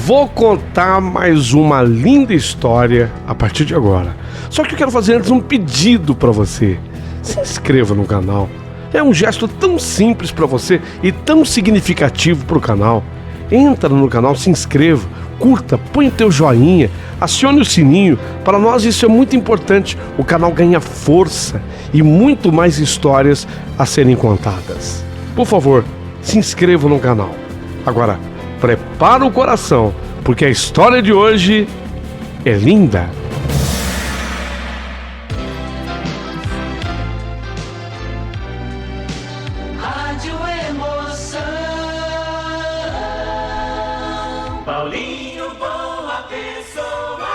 Vou contar mais uma linda história a partir de agora. Só que eu quero fazer antes um pedido para você. Se inscreva no canal. É um gesto tão simples para você e tão significativo para o canal. Entra no canal, se inscreva, curta, põe o teu joinha, acione o sininho. Para nós isso é muito importante. O canal ganha força e muito mais histórias a serem contadas. Por favor, se inscreva no canal. Agora, prepara o coração, porque a história de hoje é linda. Rádio Emoção. Paulinho, boa pessoa.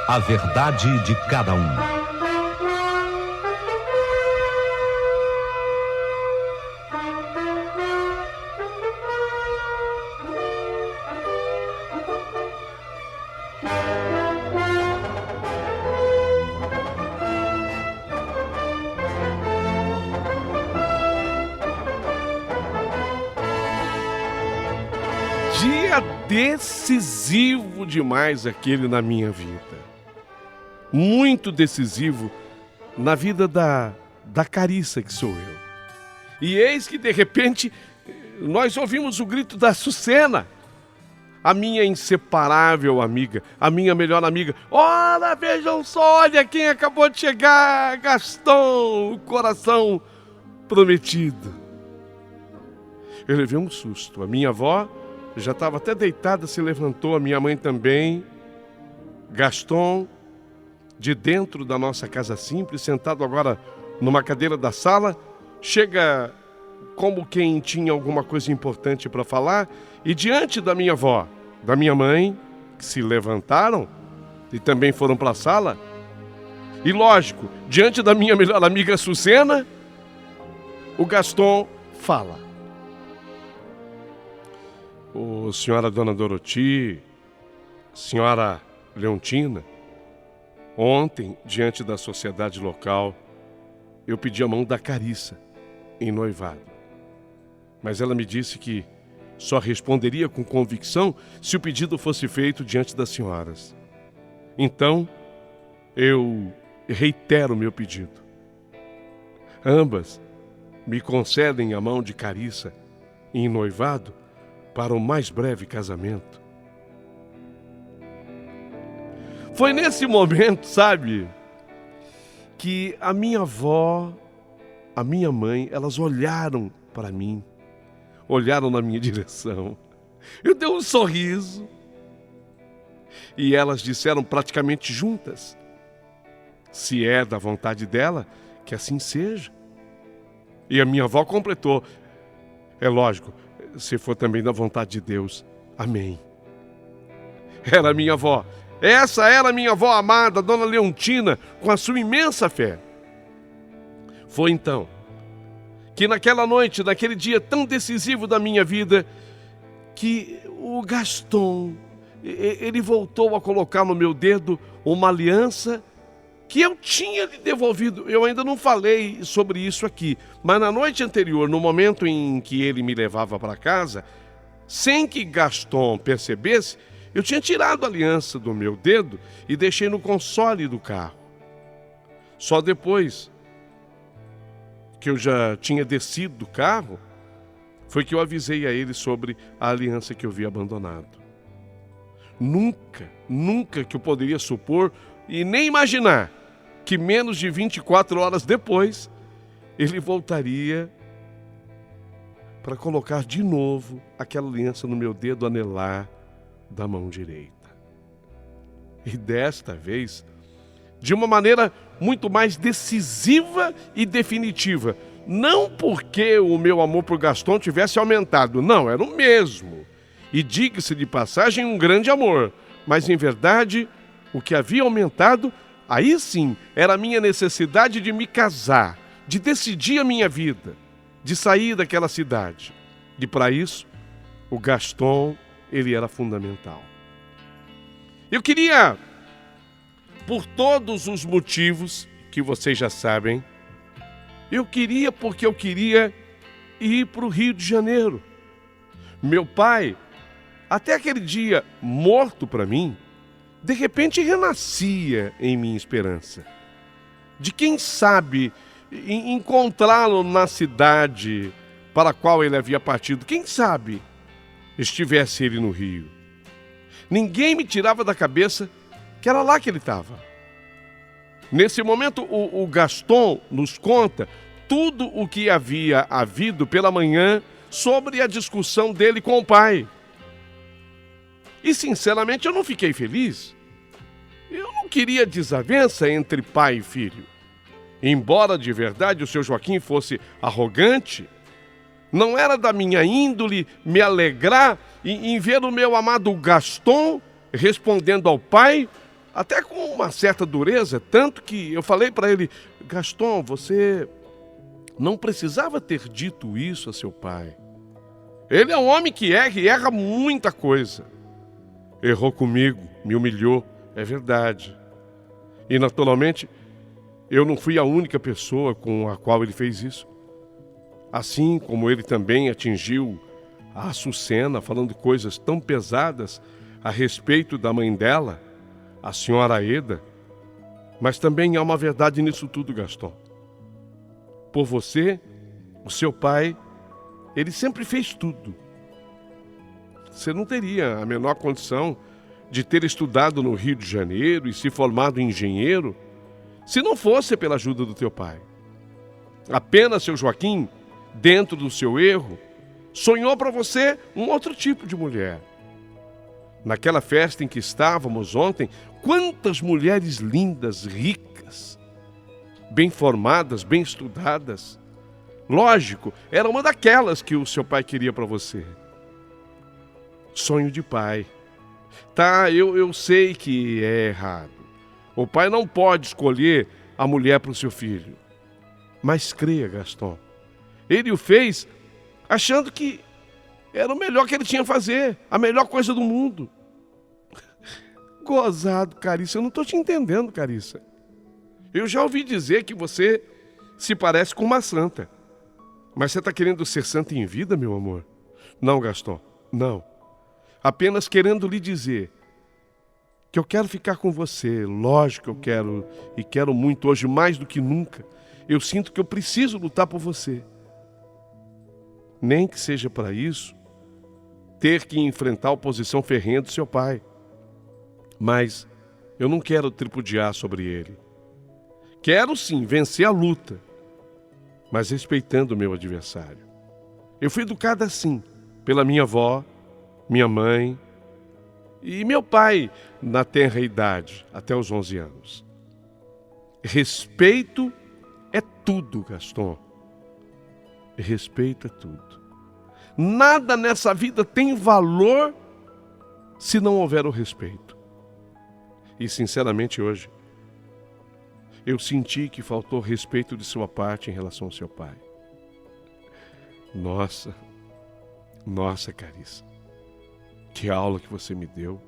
A verdade de cada um. Dia decisivo demais aquele na minha vida. Muito decisivo na vida da Carissa, que sou eu. E eis que de repente nós ouvimos o grito da Sucena, a minha inseparável amiga, a minha melhor amiga. Ora, vejam só, olha quem acabou de chegar, Gaston, o coração prometido. Eu levei um susto. A minha avó já estava até deitada, se levantou, a minha mãe também. Gaston, de dentro da nossa casa simples, sentado agora numa cadeira da sala, chega como quem tinha alguma coisa importante para falar, e diante da minha avó, da minha mãe, que se levantaram e também foram para a sala, e lógico, diante da minha melhor amiga Sucena, o Gaston fala. Ô, senhora Dona Doroti, senhora Leontina, ontem, diante da sociedade local, eu pedi a mão da Carissa em noivado. Mas ela me disse que só responderia com convicção se o pedido fosse feito diante das senhoras. Então, eu reitero meu pedido. Ambas me concedem a mão de Carissa em noivado para o mais breve casamento. Foi nesse momento, sabe, que a minha avó, a minha mãe, elas olharam para mim, olharam na minha direção. Eu dei um sorriso e elas disseram praticamente juntas: se é da vontade dela, que assim seja. E a minha avó completou: é lógico, se for também da vontade de Deus. Amém. Era a minha avó. Essa era a minha avó amada, Dona Leontina, com a sua imensa fé. Foi então que naquela noite, naquele dia tão decisivo da minha vida, que o Gaston, ele voltou a colocar no meu dedo uma aliança que eu tinha lhe devolvido. Eu ainda não falei sobre isso aqui, mas na noite anterior, no momento em que ele me levava para casa, sem que Gaston percebesse, eu tinha tirado a aliança do meu dedo e deixei no console do carro. Só depois que eu já tinha descido do carro, foi que eu avisei a ele sobre a aliança que eu havia abandonado. Nunca que eu poderia supor e nem imaginar que menos de 24 horas depois, ele voltaria para colocar de novo aquela aliança no meu dedo anelar da mão direita. E desta vez, de uma maneira muito mais decisiva e definitiva. Não porque o meu amor por Gaston tivesse aumentado, não, era o mesmo. E diga-se de passagem, um grande amor. Mas em verdade, o que havia aumentado, aí sim, era a minha necessidade de me casar, de decidir a minha vida, de sair daquela cidade. E para isso, o Gaston, ele era fundamental. Eu queria, por todos os motivos que vocês já sabem, porque eu queria ir para o Rio de Janeiro. Meu pai até aquele dia morto para mim, de repente renascia em minha esperança. De quem sabe encontrá-lo na cidade para a qual ele havia partido. Quem sabe estivesse ele no Rio. Ninguém me tirava da cabeça que era lá que ele estava. Nesse momento, o Gaston nos conta tudo o que havia havido pela manhã sobre a discussão dele com o pai. E, sinceramente, eu não fiquei feliz. Eu não queria desavença entre pai e filho. Embora, de verdade, o seu Joaquim fosse arrogante, não era da minha índole me alegrar em ver o meu amado Gaston respondendo ao pai, até com uma certa dureza, tanto que eu falei para ele: Gaston, você não precisava ter dito isso a seu pai. Ele é um homem que erra e erra muita coisa. Errou comigo, me humilhou, é verdade. E, naturalmente, eu não fui a única pessoa com a qual ele fez isso. Assim como ele também atingiu a Açucena, falando coisas tão pesadas a respeito da mãe dela, a senhora Aeda. Mas também há uma verdade nisso tudo, Gaston. Por você, o seu pai, ele sempre fez tudo. Você não teria a menor condição de ter estudado no Rio de Janeiro e se formado em engenheiro se não fosse pela ajuda do teu pai. Apenas seu Joaquim, dentro do seu erro, sonhou para você um outro tipo de mulher. Naquela festa em que estávamos ontem, quantas mulheres lindas, ricas, bem formadas, bem estudadas. Lógico, era uma daquelas que o seu pai queria para você. Sonho de pai. Tá, eu sei que é errado. O pai não pode escolher a mulher para o seu filho. Mas creia, Gaston, ele o fez achando que era o melhor que ele tinha a fazer, a melhor coisa do mundo. Gozado, Carissa, eu não estou te entendendo, Carissa. Eu já ouvi dizer que você se parece com uma santa. Mas você está querendo ser santa em vida, meu amor? Não, Gaston, não. Apenas querendo lhe dizer que eu quero ficar com você. Lógico que eu quero, e quero muito hoje, mais do que nunca. Eu sinto que eu preciso lutar por você. Nem que seja para isso, ter que enfrentar a oposição ferrenha do seu pai. Mas eu não quero tripudiar sobre ele. Quero sim vencer a luta, mas respeitando o meu adversário. Eu fui educada assim, pela minha avó, minha mãe e meu pai na tenra idade, até os 11 anos. Respeito é tudo, Gaston. Respeito é tudo. Nada nessa vida tem valor se não houver o respeito. E, sinceramente, hoje, eu senti que faltou respeito de sua parte em relação ao seu pai. Nossa, Carissa, que aula que você me deu.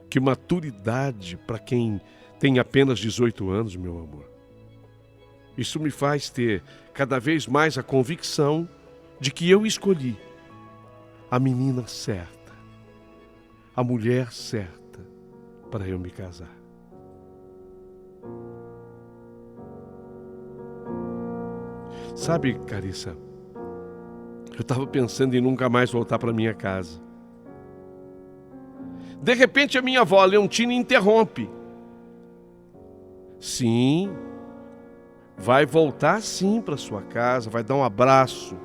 Que maturidade para quem tem apenas 18 anos, meu amor. Isso me faz ter cada vez mais a convicção de que eu escolhi a menina certa, a mulher certa para eu me casar. Sabe, Carissa, eu estava pensando em nunca mais voltar para minha casa. De repente a minha avó Leontina interrompe. Sim, vai voltar sim para sua casa, vai dar um abraço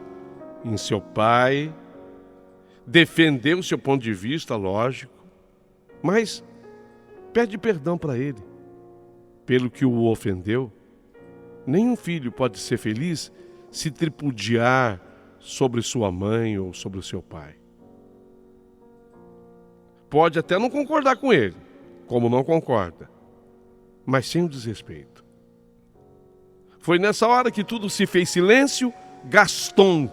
em seu pai, defender o seu ponto de vista, lógico, mas pede perdão para ele pelo que o ofendeu. Nenhum filho pode ser feliz se tripudiar sobre sua mãe ou sobre o seu pai. Pode até não concordar com ele, como não concorda, mas sem o desrespeito. Foi nessa hora que tudo se fez silêncio. Gaston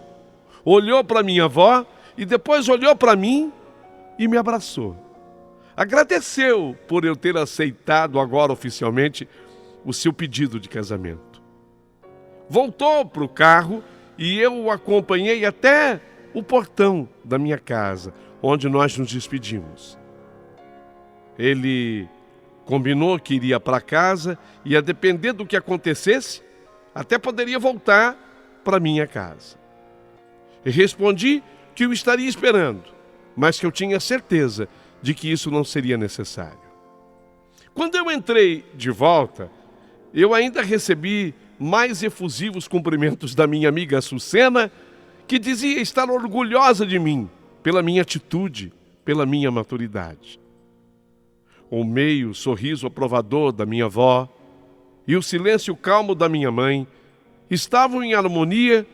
olhou para minha avó e depois olhou para mim e me abraçou. Agradeceu por eu ter aceitado agora oficialmente o seu pedido de casamento. Voltou para o carro e eu o acompanhei até o portão da minha casa, onde nós nos despedimos. Ele combinou que iria para casa e, a depender do que acontecesse, até poderia voltar para minha casa. E respondi que eu estaria esperando, mas que eu tinha certeza de que isso não seria necessário. Quando eu entrei de volta, eu ainda recebi mais efusivos cumprimentos da minha amiga Açucena, que dizia estar orgulhosa de mim pela minha atitude, pela minha maturidade. O meio sorriso aprovador da minha avó e o silêncio calmo da minha mãe estavam em harmonia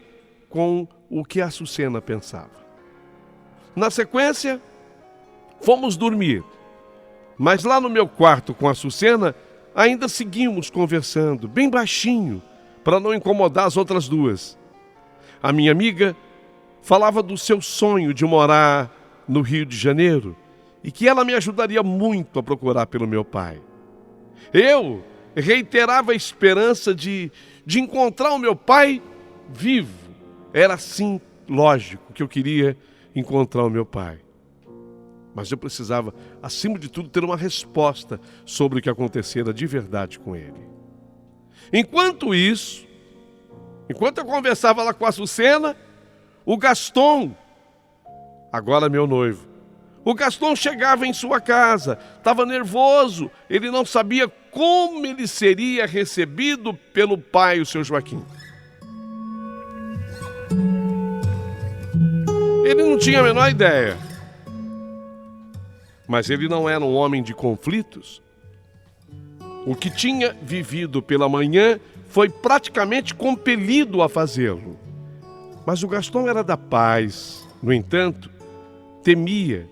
com o que a Açucena pensava. Na sequência, fomos dormir, mas lá no meu quarto com a Açucena ainda seguimos conversando, bem baixinho, para não incomodar as outras duas. A minha amiga falava do seu sonho de morar no Rio de Janeiro e que ela me ajudaria muito a procurar pelo meu pai. Eu reiterava a esperança de encontrar o meu pai vivo. Era assim, lógico, que eu queria encontrar o meu pai. Mas eu precisava, acima de tudo, ter uma resposta sobre o que acontecera de verdade com ele. Enquanto isso, enquanto eu conversava lá com a Açucena, o Gaston, agora meu noivo, o Gaston chegava em sua casa, estava nervoso, ele não sabia como ele seria recebido pelo pai, o seu Joaquim. Ele não tinha a menor ideia. Mas ele não era um homem de conflitos. O que tinha vivido pela manhã foi praticamente compelido a fazê-lo. Mas o Gaston era da paz. No entanto, temia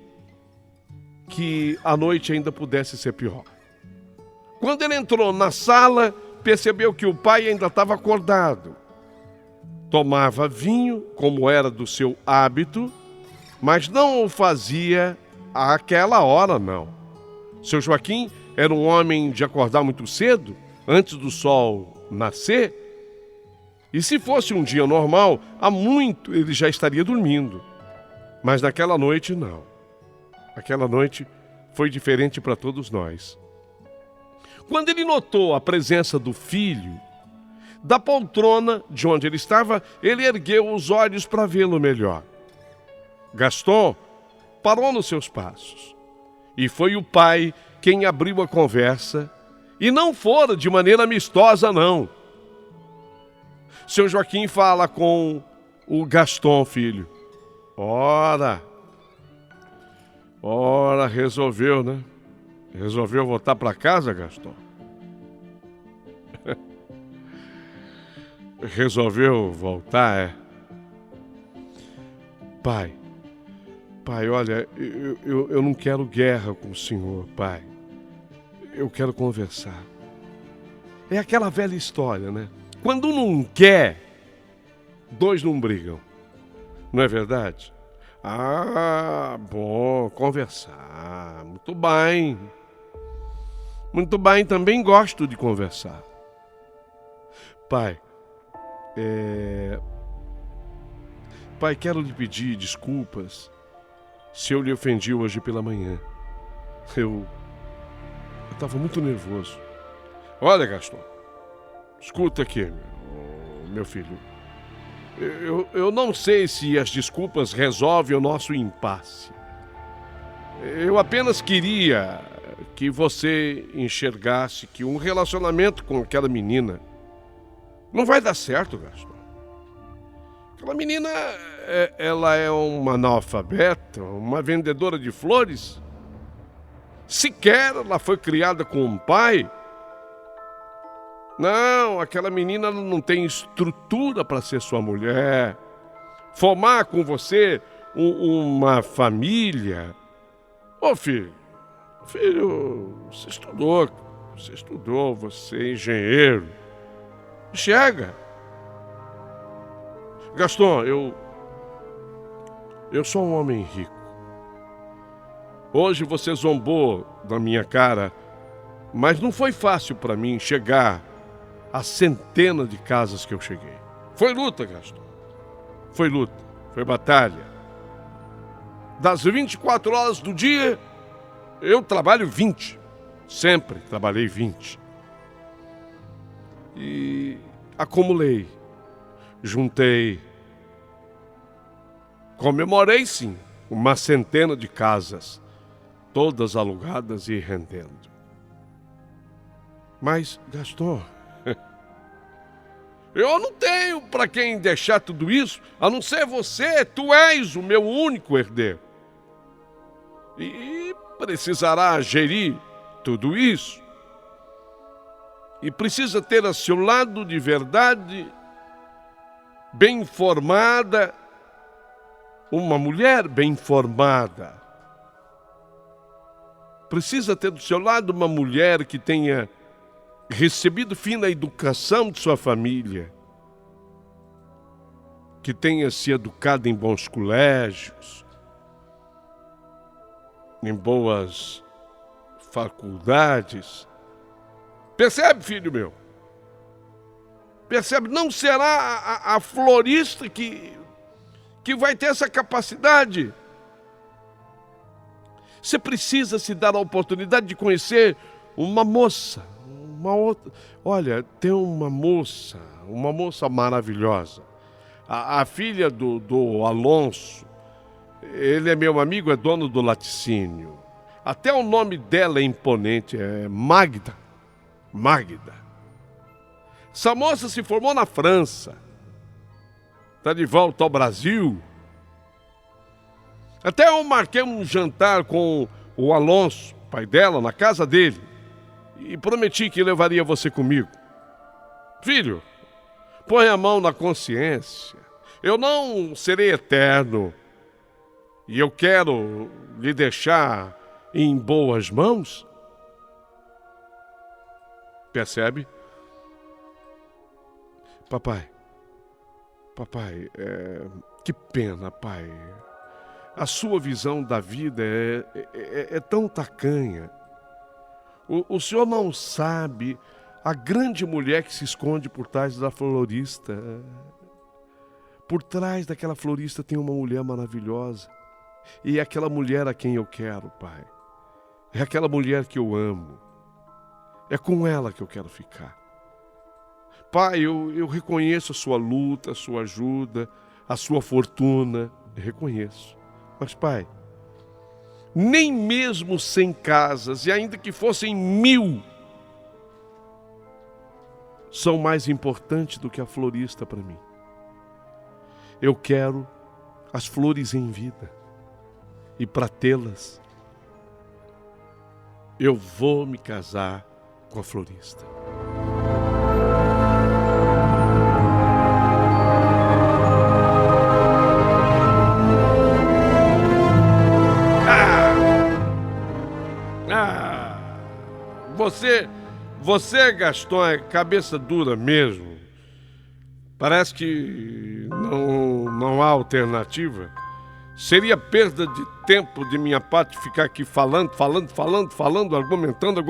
que a noite ainda pudesse ser pior. Quando ele entrou na sala, percebeu que o pai ainda estava acordado. Tomava vinho, como era do seu hábito, mas não o fazia àquela hora, não. Seu Joaquim era um homem de acordar muito cedo, antes do sol nascer, e se fosse um dia normal, há muito ele já estaria dormindo. Mas naquela noite, não. Aquela noite foi diferente para todos nós. Quando ele notou a presença do filho, da poltrona de onde ele estava, ele ergueu os olhos para vê-lo melhor. Gaston parou nos seus passos. E foi o pai quem abriu a conversa, e não fora de maneira amistosa, não. Seu Joaquim fala com o Gaston, filho. Ora, resolveu, né? Resolveu voltar para casa, Gaston? Resolveu voltar, é? Pai, olha, eu não quero guerra com o senhor, pai. Eu quero conversar. É aquela velha história, né? Quando um não quer, dois não brigam. Não é verdade? Ah, bom, conversar. Muito bem. Muito bem, também gosto de conversar. Pai, Pai, quero lhe pedir desculpas se eu lhe ofendi hoje pela manhã. Eu estava muito nervoso. Olha, Gaston, escuta aqui, meu filho. Eu não sei se as desculpas resolvem o nosso impasse. Eu apenas queria que você enxergasse que um relacionamento com aquela menina não vai dar certo, Gaston. Aquela menina, ela é uma analfabeta, uma vendedora de flores. Sequer ela foi criada com um pai. Não, aquela menina não tem estrutura para ser sua mulher. Formar com você uma família. Ô filho, você estudou, você é engenheiro. Enxerga. Gaston, eu sou um homem rico. Hoje você zombou da minha cara, mas não foi fácil para mim chegar a centenas de casas que eu cheguei. Foi luta, Gaston. Foi luta, foi batalha. Das 24 horas do dia, eu trabalho 20. Sempre trabalhei 20. E acumulei, juntei, comemorei sim, uma centena de casas, todas alugadas e rendendo. Mas, Gaston, eu não tenho para quem deixar tudo isso, a não ser você. Tu és o meu único herdeiro. E precisará gerir tudo isso. E precisa ter a seu lado de verdade, bem informada, uma mulher bem informada. Precisa ter do seu lado uma mulher que tenha recebido fina educação de sua família, que tenha se educado em bons colégios, em boas faculdades. Percebe, filho meu? Percebe? Não será a florista que vai ter essa capacidade. Você precisa se dar a oportunidade de conhecer uma moça, uma outra. Olha, tem uma moça maravilhosa. A filha do Alonso, ele é meu amigo, é dono do laticínio. Até o nome dela é imponente, é Magda. Essa moça se formou na França. Está de volta ao Brasil. Até eu marquei um jantar com o Alonso, pai dela, na casa dele. E prometi que levaria você comigo. Filho, põe a mão na consciência. Eu não serei eterno. E eu quero lhe deixar em boas mãos. Percebe? Papai, que pena, pai. A sua visão da vida é tão tacanha. O senhor não sabe a grande mulher que se esconde por trás da florista. Por trás daquela florista tem uma mulher maravilhosa. E é aquela mulher a quem eu quero, pai. É aquela mulher que eu amo. É com ela que eu quero ficar. Pai, eu reconheço a sua luta, a sua ajuda, a sua fortuna. Eu reconheço. Mas, pai, nem mesmo 100 casas, e ainda que fossem 1000, são mais importantes do que a florista para mim. Eu quero as flores em vida. E para tê-las, eu vou me casar com a florista. Você, Gaston, é cabeça dura mesmo. Parece que não há alternativa. Seria perda de tempo de minha parte ficar aqui falando, argumentando.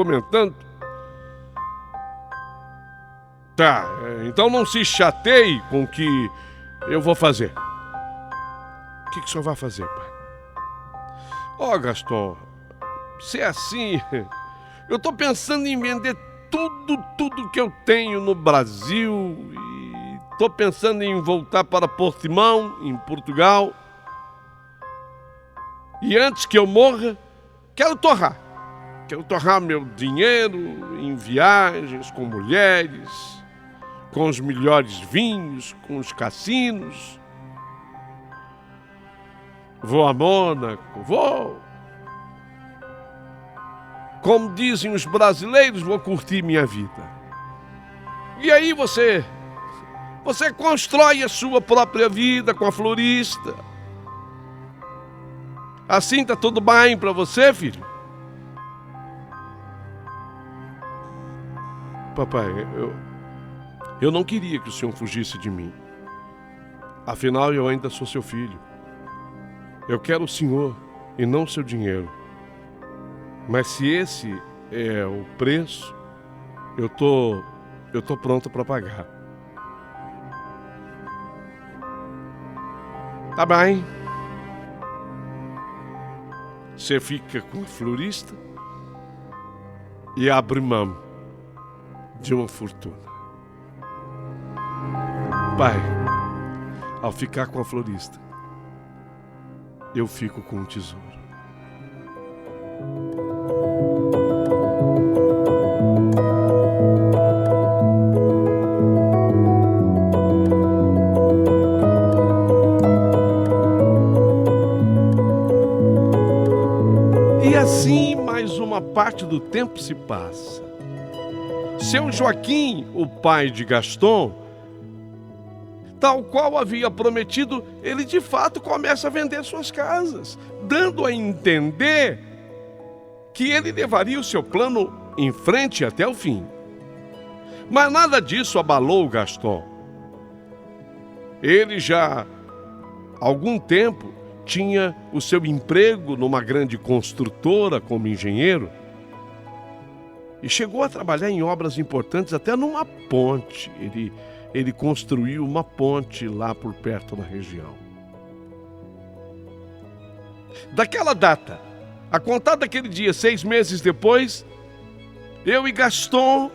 Tá, então não se chateie com o que eu vou fazer. O que o senhor vai fazer, pai? Ó, Gaston, se é assim, eu tô pensando em vender tudo que eu tenho no Brasil e tô pensando em voltar para Portimão, em Portugal. E antes que eu morra, quero torrar meu dinheiro em viagens, com mulheres, com os melhores vinhos, com os cassinos. Vou a Mônaco, vou. Como dizem os brasileiros, vou curtir minha vida. E aí você constrói a sua própria vida com a florista. Assim tá tudo bem para você, filho? Papai, eu não queria que o senhor fugisse de mim. Afinal, eu ainda sou seu filho. Eu quero o senhor e não o seu dinheiro. Mas se esse é o preço, eu tô pronto para pagar. Tá bem. Você fica com a florista e abre mão de uma fortuna. Pai, ao ficar com a florista, eu fico com um tesouro. E assim mais uma parte do tempo se passa. Seu Joaquim, o pai de Gaston, tal qual havia prometido, ele de fato começa a vender suas casas, dando a entender que ele levaria o seu plano em frente até o fim. Mas nada disso abalou o Gaston. Ele já há algum tempo tinha o seu emprego numa grande construtora como engenheiro e chegou a trabalhar em obras importantes, até numa ponte. Ele construiu uma ponte lá por perto da região. Daquela data, a contar daquele dia, 6 meses depois, eu e Gaston,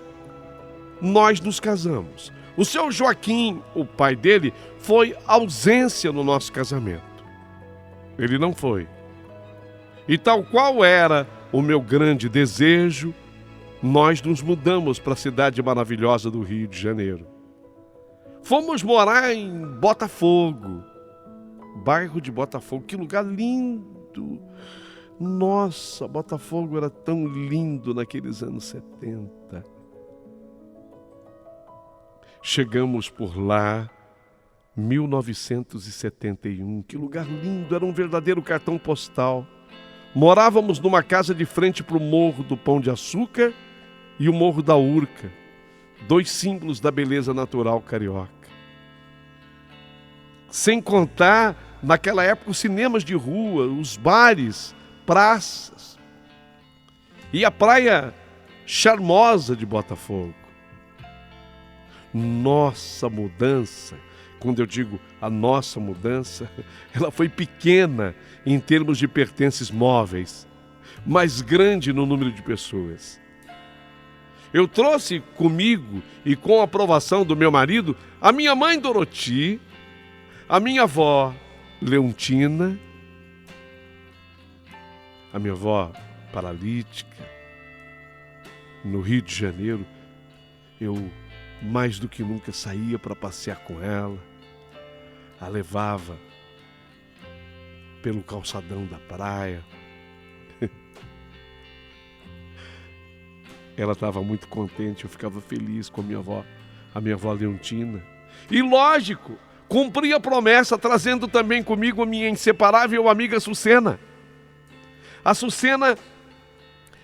nós nos casamos. O seu Joaquim, o pai dele, foi ausência no nosso casamento. Ele não foi. E tal qual era o meu grande desejo, nós nos mudamos para a cidade maravilhosa do Rio de Janeiro. Fomos morar em Botafogo, bairro de Botafogo, que lugar lindo! Nossa, Botafogo era tão lindo naqueles anos 70. Chegamos por lá, 1971, que lugar lindo, era um verdadeiro cartão postal. Morávamos numa casa de frente para o Morro do Pão de Açúcar e o Morro da Urca, 2 símbolos da beleza natural carioca. Sem contar, naquela época, os cinemas de rua, os bares, praças e a praia charmosa de Botafogo. Nossa mudança, quando eu digo a nossa mudança, ela foi pequena em termos de pertences móveis, mas grande no número de pessoas. Eu trouxe comigo e com a aprovação do meu marido a minha mãe Doroti, a minha avó Leontina, a minha avó paralítica. No Rio de Janeiro, eu mais do que nunca saía para passear com ela, a levava pelo calçadão da praia. Ela estava muito contente, eu ficava feliz com a minha avó Leontina. E lógico, cumpri a promessa trazendo também comigo a minha inseparável amiga Sucena. A Sucena,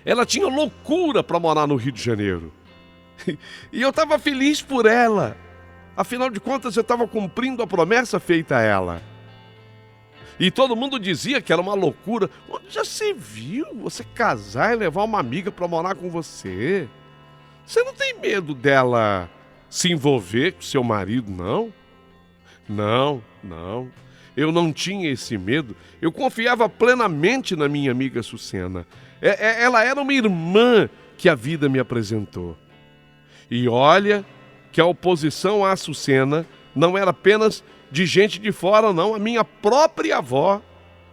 ela tinha loucura para morar no Rio de Janeiro. E eu estava feliz por ela. Afinal de contas, eu estava cumprindo a promessa feita a ela. E todo mundo dizia que era uma loucura. Onde já se viu você casar e levar uma amiga para morar com você? Você não tem medo dela se envolver com seu marido, não? Não. Eu não tinha esse medo. Eu confiava plenamente na minha amiga Sucena. Ela era uma irmã que a vida me apresentou. E olha que a oposição à Sucena não era apenas de gente de fora, não. A minha própria avó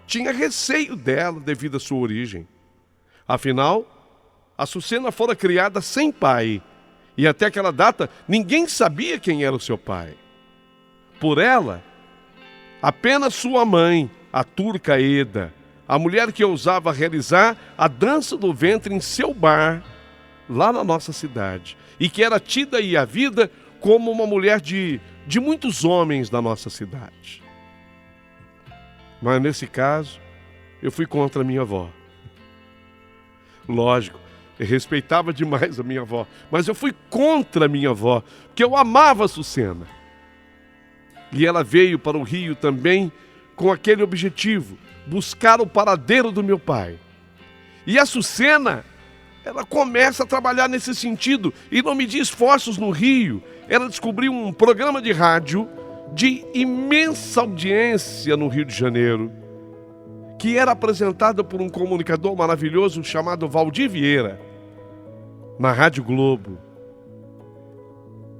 tinha receio dela devido à sua origem. Afinal, a Sucena fora criada sem pai. E até aquela data, ninguém sabia quem era o seu pai. Por ela, apenas sua mãe, a turca Eda, a mulher que ousava realizar a dança do ventre em seu bar, lá na nossa cidade, e que era tida e a vida como uma mulher de muitos homens da nossa cidade. Mas nesse caso, eu fui contra a minha avó. Lógico, eu respeitava demais a minha avó, mas eu fui contra a minha avó, porque eu amava a Sucena. E ela veio para o Rio também com aquele objetivo, buscar o paradeiro do meu pai. E a Sucena, ela começa a trabalhar nesse sentido e não media esforços no Rio. Ela descobriu um programa de rádio de imensa audiência no Rio de Janeiro, que era apresentada por um comunicador maravilhoso chamado Valdir Vieira, na Rádio Globo.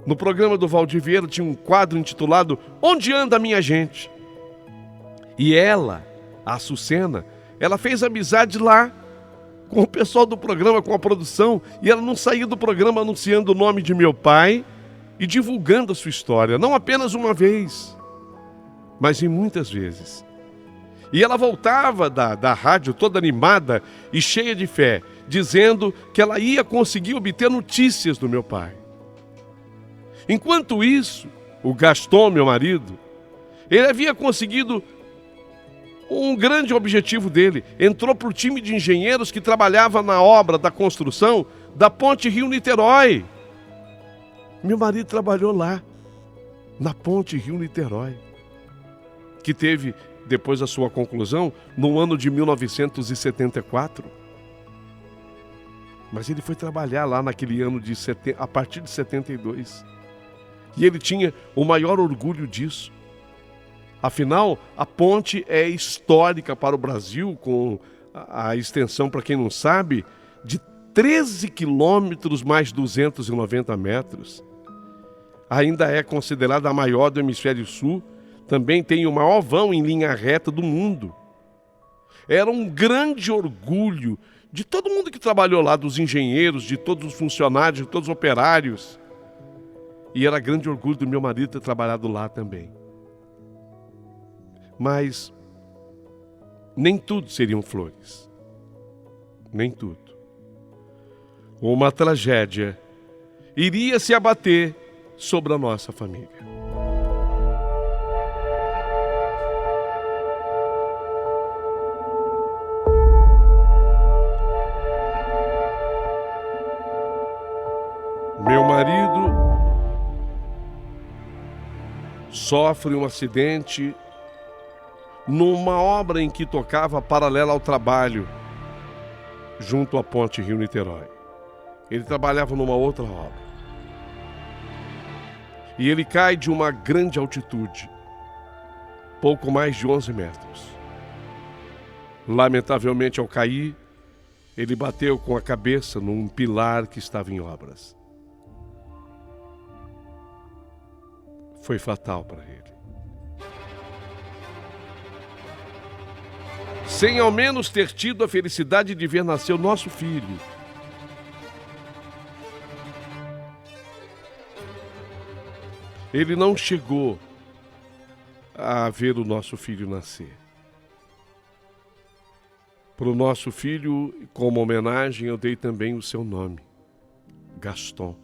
No programa do Valdir Vieira tinha um quadro intitulado Onde Anda a Minha Gente? E ela, a Açucena, ela fez amizade lá com o pessoal do programa, com a produção, e ela não saía do programa anunciando o nome de meu pai e divulgando a sua história, não apenas uma vez, mas em muitas vezes. E ela voltava da rádio toda animada e cheia de fé, dizendo que ela ia conseguir obter notícias do meu pai. Enquanto isso, o Gaston, meu marido, ele havia conseguido um grande objetivo dele. Entrou para o time de engenheiros que trabalhava na obra da construção da Ponte Rio-Niterói. Meu marido trabalhou lá, na Ponte Rio-Niterói, que teve, depois da sua conclusão, no ano de 1974. Mas ele foi trabalhar lá naquele ano a partir de 72. E ele tinha o maior orgulho disso. Afinal, a ponte é histórica para o Brasil, com a extensão, para quem não sabe, de 13 quilômetros mais 290 metros. Ainda é considerada a maior do hemisfério sul. Também tem o maior vão em linha reta do mundo. Era um grande orgulho de todo mundo que trabalhou lá, dos engenheiros, de todos os funcionários, de todos os operários. E era grande orgulho do meu marido ter trabalhado lá também. Mas nem tudo seriam flores. Nem tudo. Uma tragédia iria se abater sobre a nossa família. Meu marido sofre um acidente numa obra em que tocava paralela ao trabalho, junto à Ponte Rio-Niterói. Ele trabalhava numa outra obra. E ele cai de uma grande altitude, pouco mais de 11 metros. Lamentavelmente, ao cair, ele bateu com a cabeça num pilar que estava em obras. Foi fatal para ele. Sem ao menos ter tido a felicidade de ver nascer o nosso filho. Ele não chegou a ver o nosso filho nascer. Para o nosso filho, como homenagem, eu dei também o seu nome, Gaston.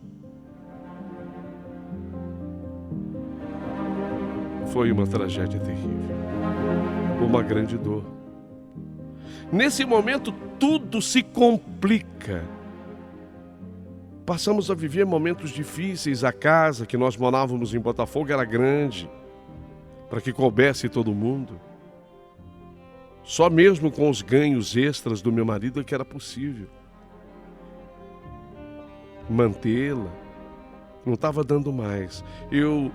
Foi uma tragédia terrível, uma grande dor. Nesse momento, tudo se complica. Passamos a viver momentos difíceis. A casa que nós morávamos em Botafogo era grande, para que coubesse todo mundo. Só mesmo com os ganhos extras do meu marido é que era possível mantê-la. Não estava dando mais. Eu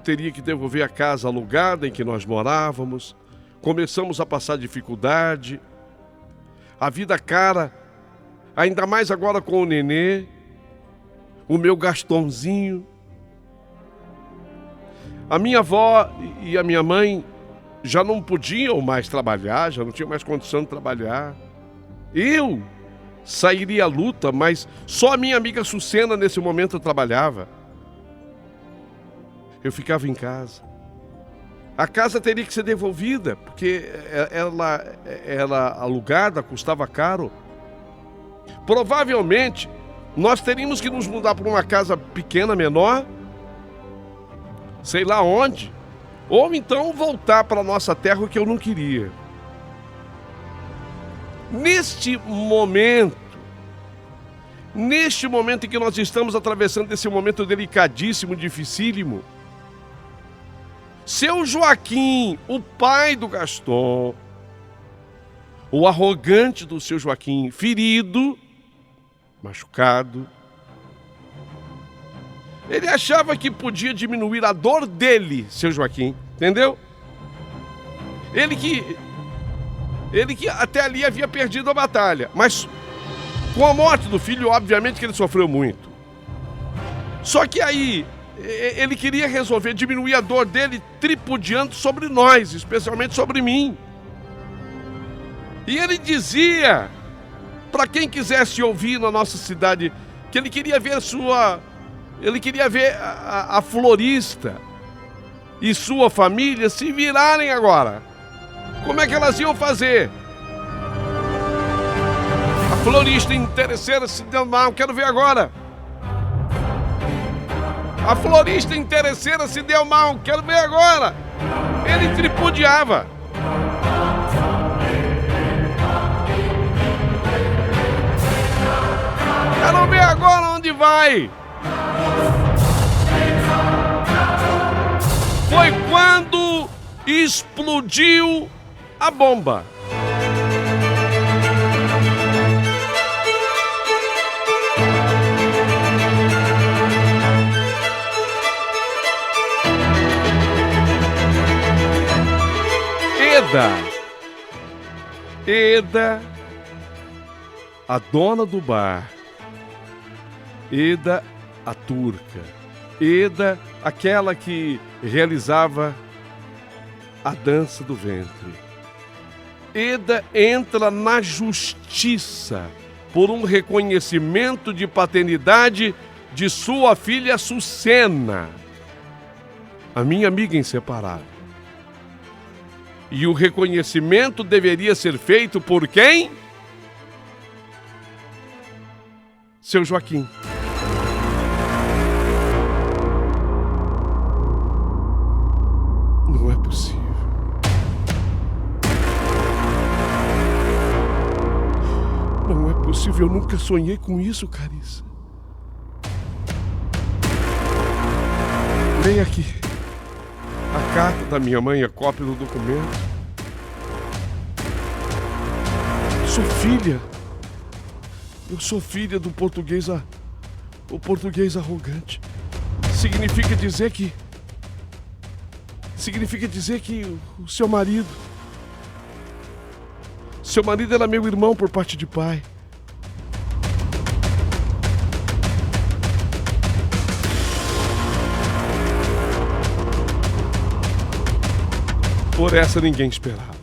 teria que devolver a casa alugada em que nós morávamos. Começamos a passar dificuldade. A vida cara, ainda mais agora com o nenê, o meu Gastonzinho. A minha avó e a minha mãe já não podiam mais trabalhar, já não tinham mais condição de trabalhar. Eu sairia à luta, mas só a minha amiga Açucena nesse momento trabalhava. Eu ficava em casa. A casa teria que ser devolvida, porque ela era alugada, custava caro. Provavelmente, nós teríamos que nos mudar para uma casa pequena, menor, sei lá onde, ou então voltar para a nossa terra, que eu não queria. Neste momento em que nós estamos atravessando esse momento delicadíssimo, dificílimo, seu Joaquim, o pai do Gaston, o arrogante do seu Joaquim, ferido, machucado, ele achava que podia diminuir a dor dele, seu Joaquim, entendeu? Ele que Ele que até ali havia perdido a batalha. Mas com a morte do filho, obviamente que ele sofreu muito. Só que aí, ele queria resolver diminuir a dor dele tripudiando sobre nós, especialmente sobre mim. E ele dizia, para quem quisesse ouvir na nossa cidade, que ele queria ver a florista e sua família se virarem agora. Como é que elas iam fazer? A florista interesseira se deu mal, quero ver agora. A florista interesseira se deu mal, quero ver agora. Ele tripudiava. Quero ver agora onde vai. Foi quando explodiu a bomba. Eda, a dona do bar. Eda, a turca. Eda, aquela que realizava a dança do ventre. Eda entra na justiça por um reconhecimento de paternidade de sua filha Sucena, a minha amiga inseparável. E o reconhecimento deveria ser feito por quem? Seu Joaquim. Não é possível. Não é possível, eu nunca sonhei com isso, Carissa. Leia aqui. A carta da minha mãe, a cópia do documento. Sou filha. Eu sou filha do português, o português arrogante. Significa dizer que o seu marido era meu irmão por parte de pai. Por essa ninguém esperava.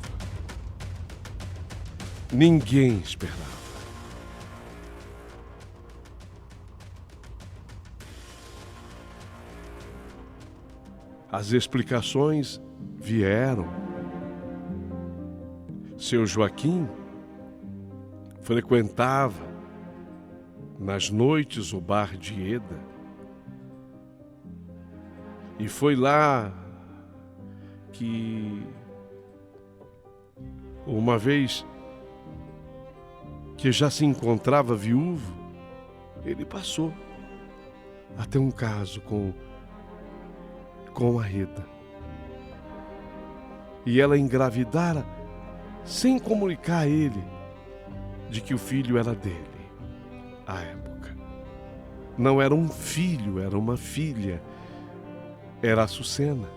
Ninguém esperava. As explicações vieram. Seu Joaquim frequentava nas noites o bar de Eda. E foi lá que, uma vez que já se encontrava viúvo, ele passou a ter um caso com a Eda. E ela engravidara sem comunicar a ele de que o filho era dele. À época, não era um filho, era uma filha. Era a Sucena.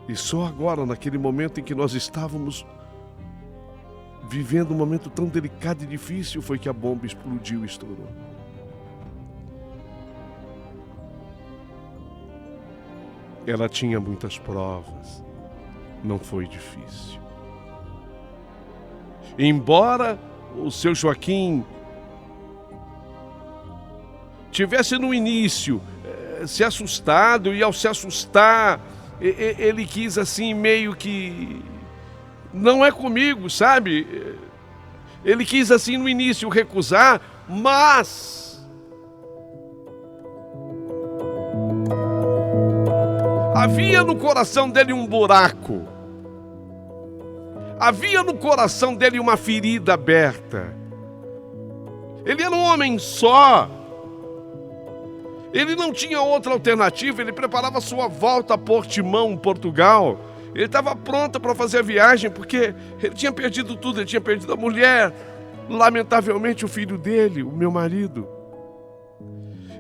E só agora, naquele momento em que nós estávamos vivendo um momento tão delicado e difícil, foi que a bomba explodiu e estourou. Ela tinha muitas provas, não foi difícil. Embora o seu Joaquim tivesse no início se assustado, e ao se assustar, ele quis assim meio que, não é comigo, sabe? Ele quis assim no início recusar, mas havia no coração dele um buraco. Havia no coração dele uma ferida aberta. Ele era um homem só. Ele não tinha outra alternativa, ele preparava sua volta a Portimão, Portugal. Ele estava pronto para fazer a viagem, porque ele tinha perdido tudo, ele tinha perdido a mulher, lamentavelmente o filho dele, o meu marido.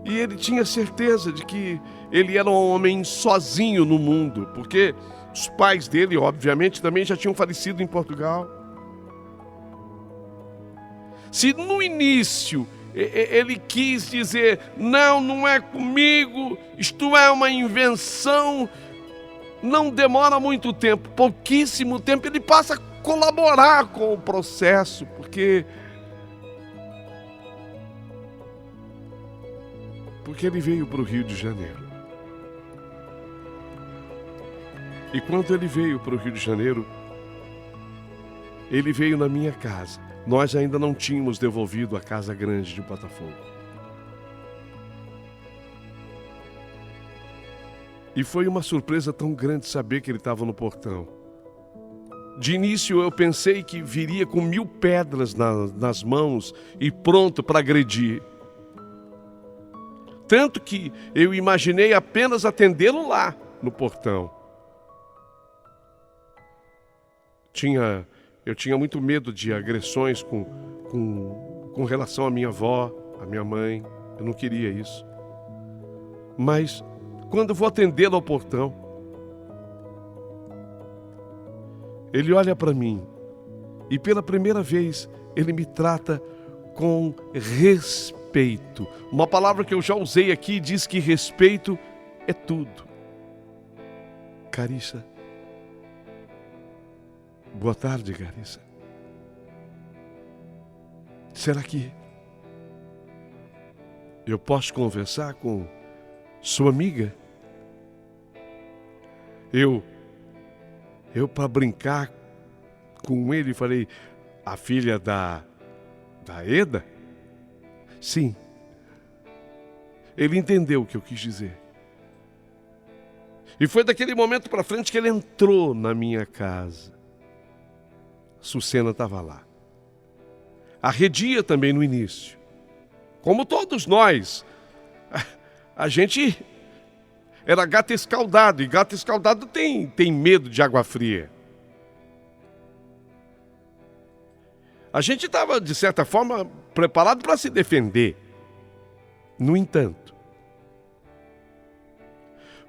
E ele tinha certeza de que ele era um homem sozinho no mundo, porque os pais dele, obviamente, também já tinham falecido em Portugal. Se no início ele quis dizer, não, não é comigo, isto é uma invenção, não demora muito tempo, pouquíssimo tempo, ele passa a colaborar com o processo, porque ele veio para o Rio de Janeiro. E quando ele veio para o Rio de Janeiro, ele veio na minha casa. Nós ainda não tínhamos devolvido a casa grande de Botafogo. E foi uma surpresa tão grande saber que ele estava no portão. De início eu pensei que viria com 1000 pedras nas mãos e pronto para agredir. Tanto que eu imaginei apenas atendê-lo lá no portão. Eu tinha muito medo de agressões com relação à minha avó, à minha mãe. Eu não queria isso. Mas quando eu vou atendê-lo ao portão, ele olha para mim e pela primeira vez ele me trata com respeito. Uma palavra que eu já usei aqui diz que respeito é tudo. Carissa. Boa tarde, Carissa. Será que eu posso conversar com sua amiga? Eu para brincar com ele, falei, a filha da Eda? Sim. Ele entendeu o que eu quis dizer. E foi daquele momento para frente que ele entrou na minha casa. Sucena estava lá. Arredia também no início. Como todos nós. A gente era gato escaldado. E gato escaldado tem medo de água fria. A gente estava, de certa forma, preparado para se defender. No entanto,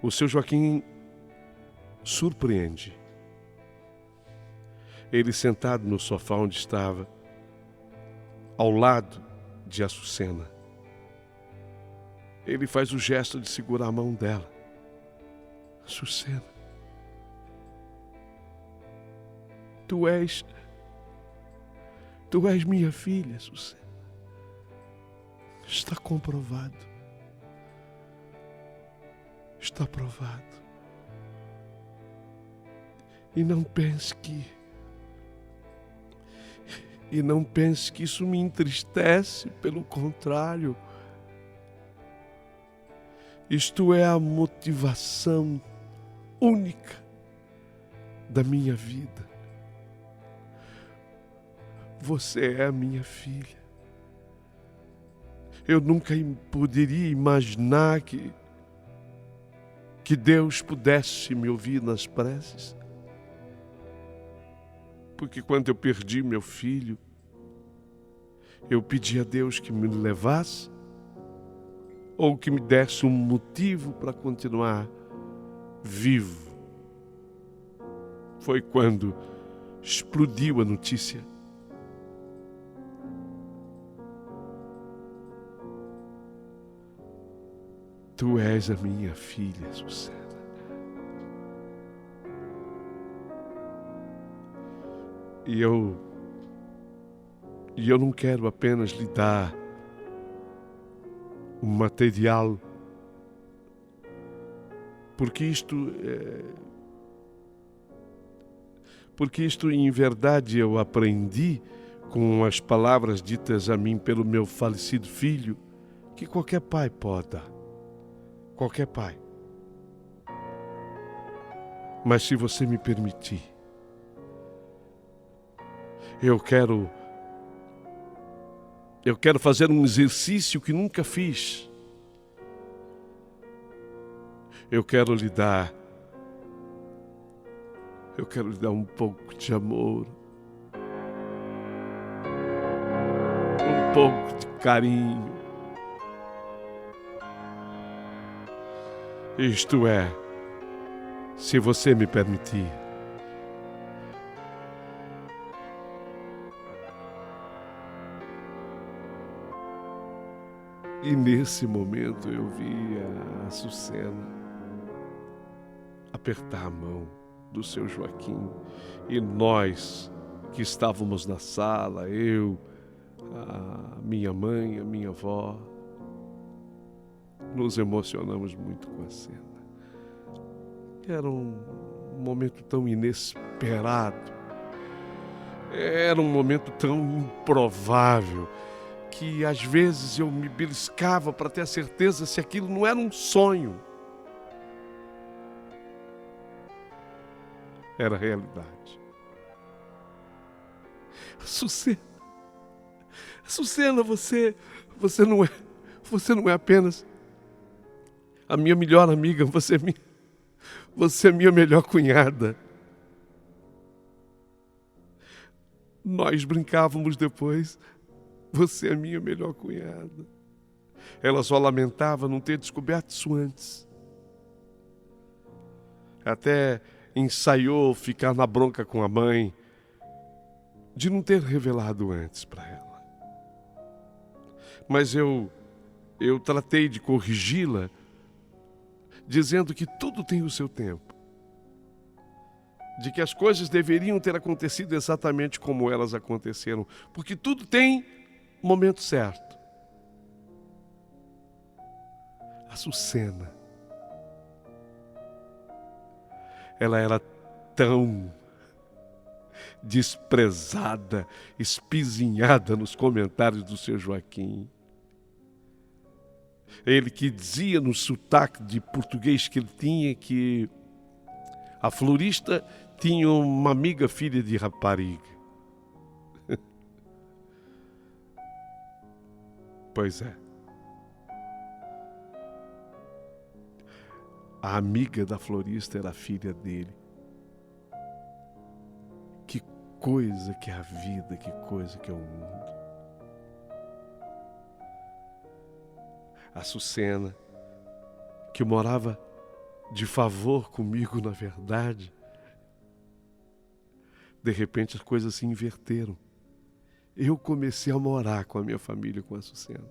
o seu Joaquim surpreende. Ele sentado no sofá onde estava, ao lado de Açucena. Ele faz o gesto de segurar a mão dela. Açucena, tu és minha filha, Açucena. Está comprovado. Está provado. E não pense que isso me entristece, pelo contrário. Isto é a motivação única da minha vida. Você é a minha filha. Eu nunca poderia imaginar que Deus pudesse me ouvir nas preces. Porque quando eu perdi meu filho, eu pedi a Deus que me levasse ou que me desse um motivo para continuar vivo. Foi quando explodiu a notícia. Tu és a minha filha, Açucena. E eu não quero apenas lhe dar um material, porque isto em verdade eu aprendi com as palavras ditas a mim pelo meu falecido filho, que qualquer pai pode dar. Qualquer pai. Mas se você me permitir, eu quero fazer um exercício que nunca fiz. Eu quero lhe dar um pouco de amor, um pouco de carinho. Isto é, se você me permitir. E nesse momento eu vi a Açucena apertar a mão do seu Joaquim, e nós que estávamos na sala, eu, a minha mãe, a minha avó, nos emocionamos muito com a cena. Era um momento tão inesperado, era um momento tão improvável, que às vezes eu me beliscava para ter a certeza se aquilo não era um sonho. Era a realidade. Açucena, você não é apenas a minha melhor amiga, você é minha melhor cunhada. Nós brincávamos depois, você é minha melhor cunhada. Ela só lamentava não ter descoberto isso antes. Até ensaiou ficar na bronca com a mãe de não ter revelado antes para ela. Mas eu tratei de corrigi-la, dizendo que tudo tem o seu tempo, de que as coisas deveriam ter acontecido exatamente como elas aconteceram, porque tudo tem momento certo. Açucena, ela era tão desprezada, espizinhada nos comentários do seu Joaquim. Ele que dizia no sotaque de português que ele tinha que a florista tinha uma amiga filha de rapariga. Pois é. A amiga da florista era a filha dele. Que coisa que é a vida, que coisa que é o mundo. A Açucena, que morava de favor comigo, na verdade, de repente as coisas se inverteram. Eu comecei a morar com a minha família, com a Açucena.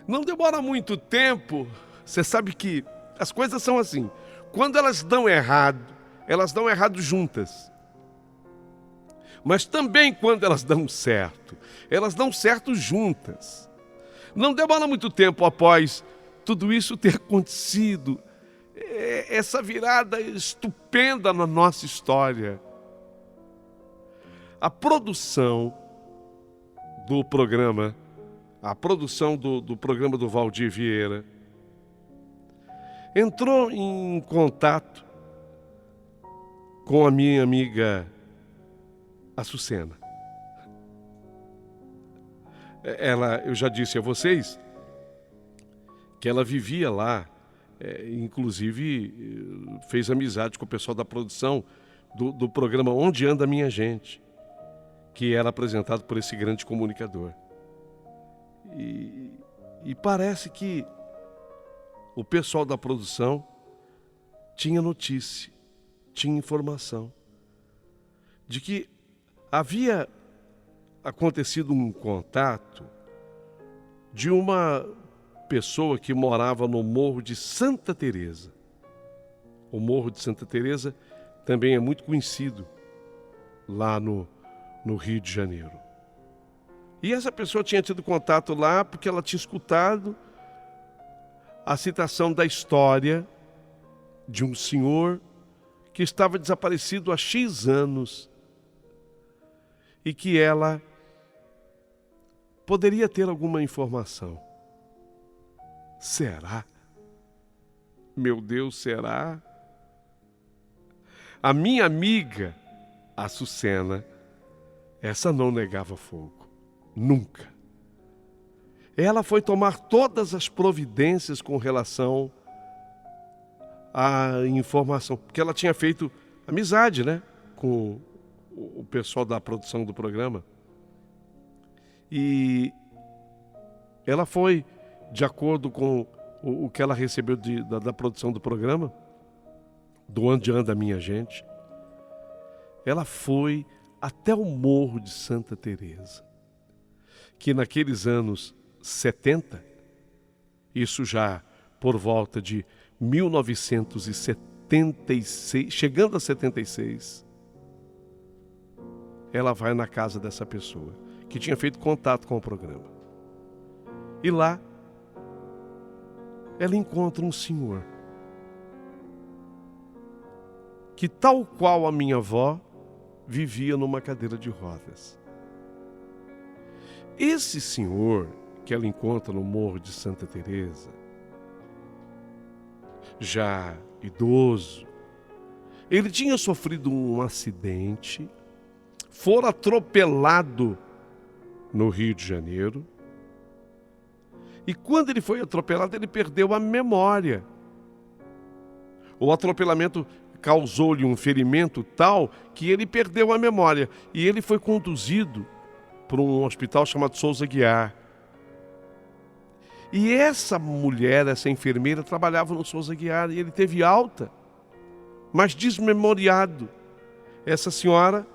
Não demora muito tempo, você sabe que as coisas são assim. Quando elas dão errado juntas. Mas também quando elas dão certo juntas. Não demora muito tempo após tudo isso ter acontecido, essa virada estupenda na nossa história. A produção do programa, do programa do Valdir Vieira, entrou em contato com a minha amiga Açucena. Eu já disse a vocês que ela vivia lá, inclusive fez amizade com o pessoal da produção do programa Onde Anda a Minha Gente, que era apresentado por esse grande comunicador. E parece que o pessoal da produção tinha notícia, tinha informação de que havia acontecido um contato de uma pessoa que morava no Morro de Santa Teresa. O Morro de Santa Teresa também é muito conhecido lá no Rio de Janeiro. E essa pessoa tinha tido contato lá porque ela tinha escutado a citação da história de um senhor que estava desaparecido há X anos e que ela poderia ter alguma informação. Será? Meu Deus, será? A minha amiga, a Açucena, essa não negava fogo. Nunca. Ela foi tomar todas as providências com relação à informação, porque ela tinha feito amizade, né, com o pessoal da produção do programa. E Ela foi, de acordo com o que ela recebeu da produção do programa, do Onde Anda a Minha Gente, ela foi até o Morro de Santa Teresa, que naqueles anos 70, isso já por volta de 1976, chegando a 76, ela vai na casa dessa pessoa, que tinha feito contato com o programa. E lá, ela encontra um senhor, que tal qual a minha avó, vivia numa cadeira de rodas. Esse senhor que ela encontra no Morro de Santa Teresa, já idoso, ele tinha sofrido um acidente, fora atropelado no Rio de Janeiro, e quando ele foi atropelado, ele perdeu a memória. O atropelamento causou-lhe um ferimento tal que ele perdeu a memória. E ele foi conduzido para um hospital chamado Souza Aguiar. E essa mulher, essa enfermeira, trabalhava no Souza Aguiar e ele teve alta, mas desmemoriado. Essa senhora,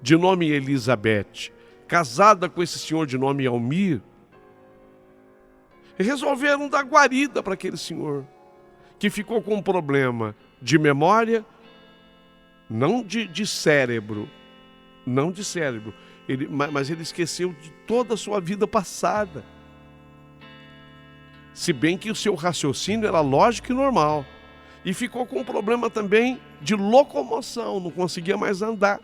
de nome Elizabeth, casada com esse senhor de nome Almir, resolveram dar guarida para aquele senhor, que ficou com um problema de memória, não de cérebro, não de cérebro, mas ele esqueceu de toda a sua vida passada. Se bem que o seu raciocínio era lógico e normal. E ficou com um problema também de locomoção, não conseguia mais andar,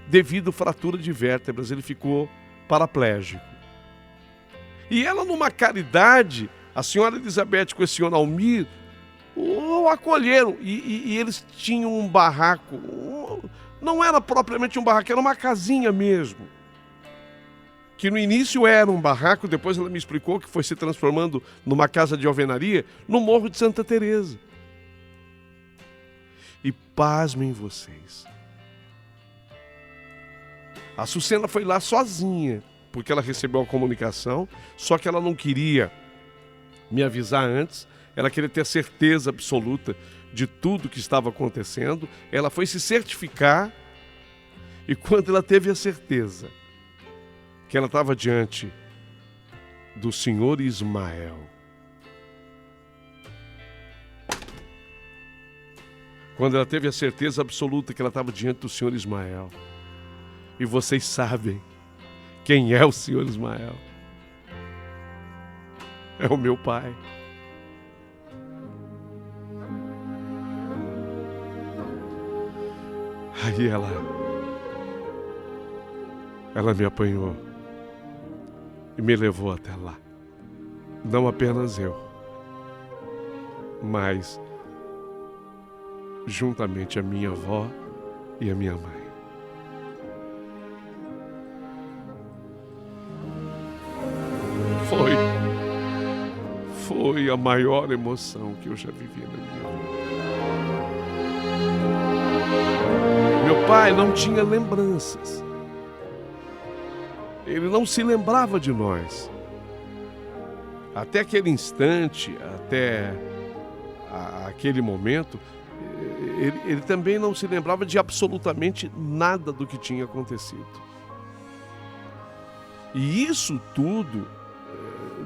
devido à fratura de vértebras, ele ficou paraplégico. E ela, numa caridade, a senhora Elizabeth com esse senhor Almir, o acolheram. E eles tinham um barraco, não era propriamente um barraco, era uma casinha mesmo. Que no início era um barraco, depois ela me explicou que foi se transformando numa casa de alvenaria, no Morro de Santa Teresa. E pasmem vocês, a Sucena foi lá sozinha, porque ela recebeu a comunicação, só que ela não queria me avisar antes, ela queria ter certeza absoluta de tudo que estava acontecendo. Ela foi se certificar e quando ela teve a certeza que ela estava diante do senhor Ismael, quando ela teve a certeza absoluta que ela estava diante do senhor Ismael, e vocês sabem quem é o senhor Ismael? É o meu pai. Aí ela me apanhou e me levou até lá. Não apenas eu, mas juntamente a minha avó e a minha mãe. Foi a maior emoção que eu já vivi na minha vida. Meu pai não tinha lembranças. Ele não se lembrava de nós. Até aquele instante, até aquele momento, ele também não se lembrava de absolutamente nada do que tinha acontecido. E isso tudo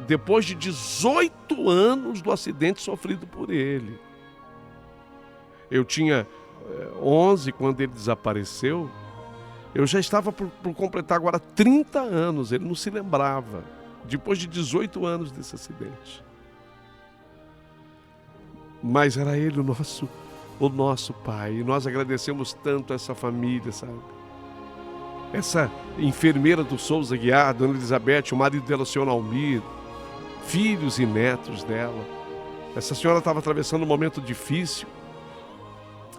depois de 18 anos do acidente sofrido por ele. Eu tinha 11 quando ele desapareceu. Eu já estava por completar agora 30 anos. Ele não se lembrava. Depois de 18 anos desse acidente. Mas era ele o nosso pai. E nós agradecemos tanto a essa família, sabe? Essa enfermeira do Souza Aguiar, Dona Elizabeth, o marido dela, o senhor Almir, filhos e netos dela. Essa senhora estava atravessando um momento difícil.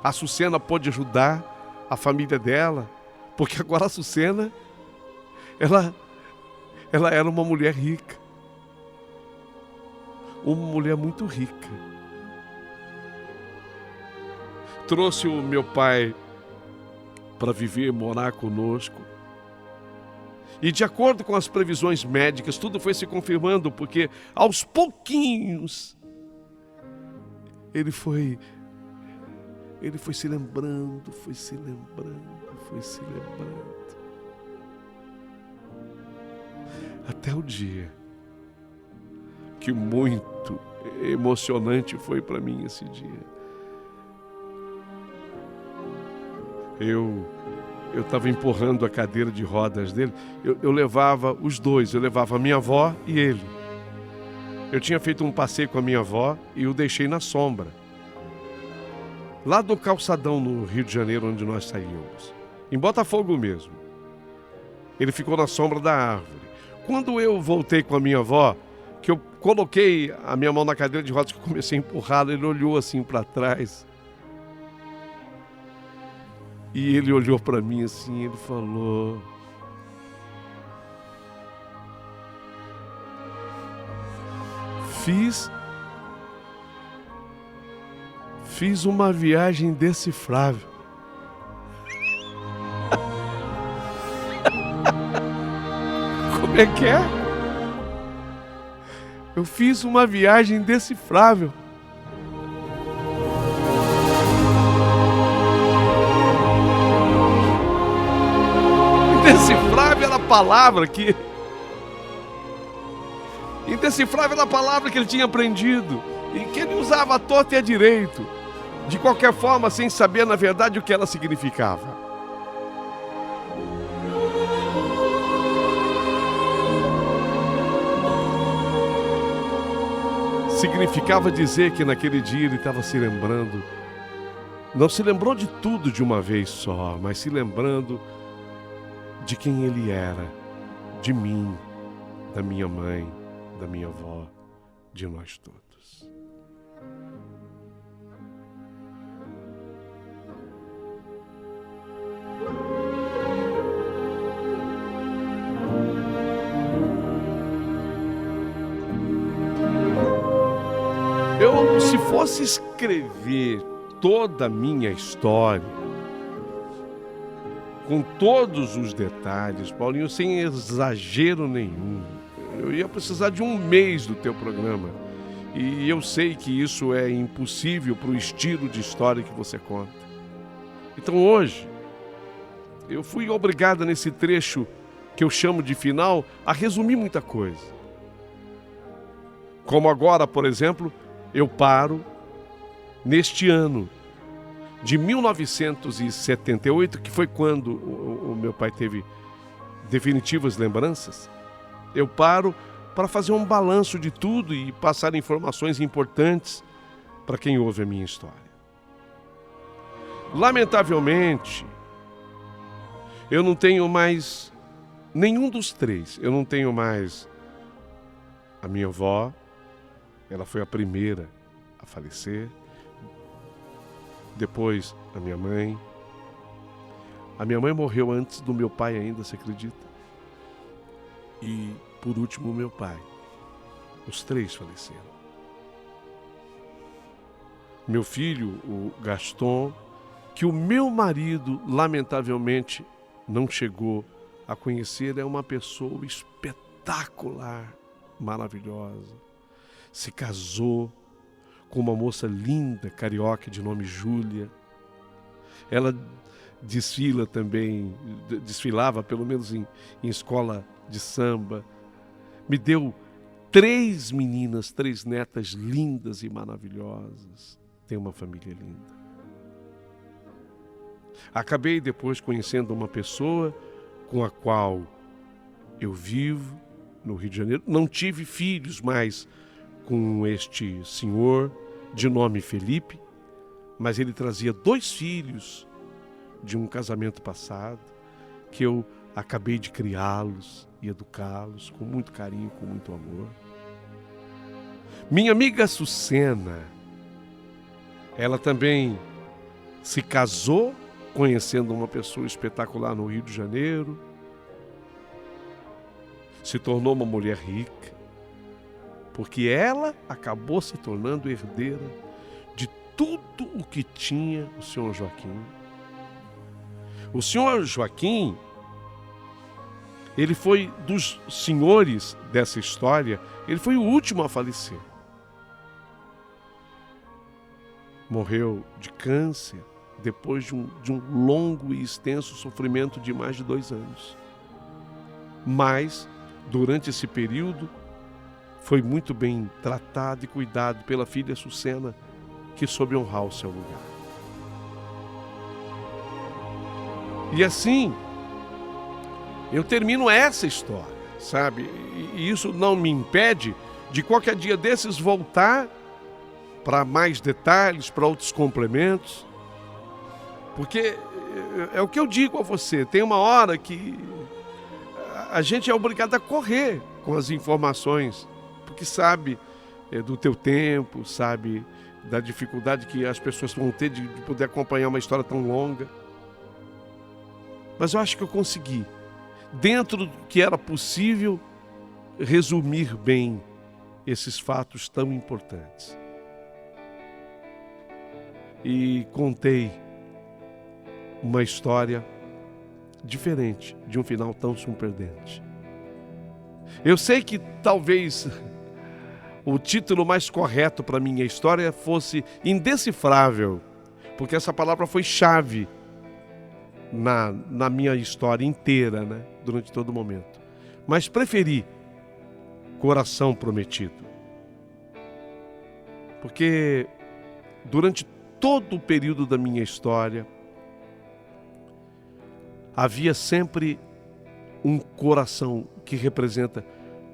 A Sucena pôde ajudar a família dela, porque agora a Sucena, ela era uma mulher rica. Uma mulher muito rica. Trouxe o meu pai para viver, morar conosco. E de acordo com as previsões médicas, tudo foi se confirmando, porque aos pouquinhos ele foi se lembrando, foi se lembrando. Até o dia que muito emocionante foi para mim esse dia. Eu estava empurrando a cadeira de rodas dele, eu levava os dois, eu levava a minha avó e ele. Eu tinha feito um passeio com a minha avó e o deixei na sombra, lá do calçadão no Rio de Janeiro, onde nós saímos, em Botafogo mesmo. Ele ficou na sombra da árvore. Quando eu voltei com a minha avó, que eu coloquei a minha mão na cadeira de rodas, que eu comecei a empurrá-lo, ele olhou assim para trás. E ele olhou para mim assim, ele falou: Fiz uma viagem indecifrável. Como é que é? Eu fiz uma viagem indecifrável. Indecifrável era a palavra que... Indecifrável era a palavra que ele tinha aprendido e que ele usava à torta e à direito, de qualquer forma, sem saber na verdade o que ela significava. Significava dizer que naquele dia ele estava se lembrando, não se lembrou de tudo de uma vez só, mas se lembrando de quem ele era, de mim, da minha mãe, da minha avó, de nós todos. Se fosse escrever toda a minha história, com todos os detalhes, Paulinho, sem exagero nenhum, eu ia precisar de um mês do teu programa. E eu sei que isso é impossível para o estilo de história que você conta. Então hoje, eu fui obrigada nesse trecho que eu chamo de final a resumir muita coisa. Como agora, por exemplo, eu paro neste ano de 1978, que foi quando o meu pai teve definitivas lembranças. Eu paro para fazer um balanço de tudo e passar informações importantes para quem ouve a minha história. Lamentavelmente, eu não tenho mais nenhum dos três. Eu não tenho mais a minha avó, ela foi a primeira a falecer. Depois, a minha mãe. A minha mãe morreu antes do meu pai ainda, você acredita? E, por último, o meu pai. Os três faleceram. Meu filho, o Gaston, que o meu marido, lamentavelmente, não chegou a conhecer, é uma pessoa espetacular, maravilhosa. Se casou com uma moça linda, carioca, de nome Júlia. Ela desfilava pelo menos em escola de samba. Me deu 3 meninas, 3 netas lindas e maravilhosas. Tem uma família linda. Acabei depois conhecendo uma pessoa com a qual eu vivo no Rio de Janeiro. Não tive filhos, mas com este senhor de nome Felipe, mas ele trazia 2 filhos de um casamento passado, que eu acabei de criá-los e educá-los com muito carinho, com muito amor. Minha amiga Sucena, ela também se casou conhecendo uma pessoa espetacular no Rio de Janeiro, se tornou uma mulher rica, porque ela acabou se tornando herdeira de tudo o que tinha o senhor Joaquim. O senhor Joaquim Ele foi dos senhores dessa história, ele foi o último a falecer. Morreu de câncer depois de um longo e extenso sofrimento de mais de 2 anos. Mas, durante esse período, foi muito bem tratado e cuidado pela filha Sucena, que soube honrar o seu lugar. E assim, eu termino essa história, sabe? E isso não me impede de qualquer dia desses voltar para mais detalhes, para outros complementos. Porque é o que eu digo a você, tem uma hora que a gente é obrigado a correr com as informações, porque sabe do teu tempo, sabe da dificuldade que as pessoas vão ter de poder acompanhar uma história tão longa. Mas eu acho que eu consegui, dentro do que era possível, resumir bem esses fatos tão importantes. E contei uma história diferente de um final tão surpreendente. Eu sei que talvez o título mais correto para minha história fosse Indecifrável, porque essa palavra foi chave na minha história inteira, né? Durante todo o momento. Mas preferi Coração Prometido, porque durante todo o período da minha história havia sempre um coração que representa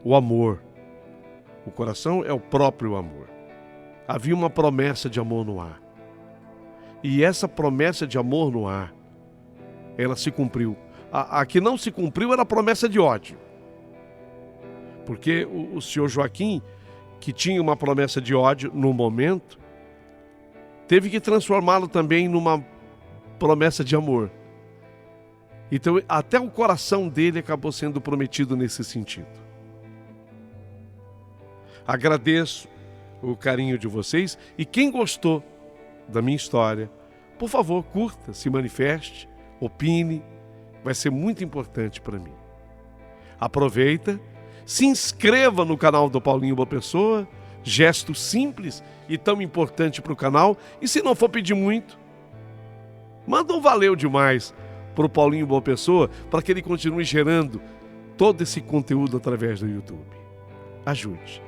o amor. O coração é o próprio amor. Havia uma promessa de amor no ar. E essa promessa de amor no ar, ela se cumpriu. A que não se cumpriu era a promessa de ódio. Porque o senhor Joaquim, que tinha uma promessa de ódio no momento, teve que transformá-lo também numa promessa de amor. Então, até o coração dele acabou sendo prometido nesse sentido. Agradeço o carinho de vocês e quem gostou da minha história, por favor, curta, se manifeste, opine, vai ser muito importante para mim. Aproveita, se inscreva no canal do Paulinho Boa Pessoa, gesto simples e tão importante para o canal, e se não for pedir muito, manda um valeu demais para o Paulinho Boa Pessoa, para que ele continue gerando todo esse conteúdo através do YouTube. Ajude.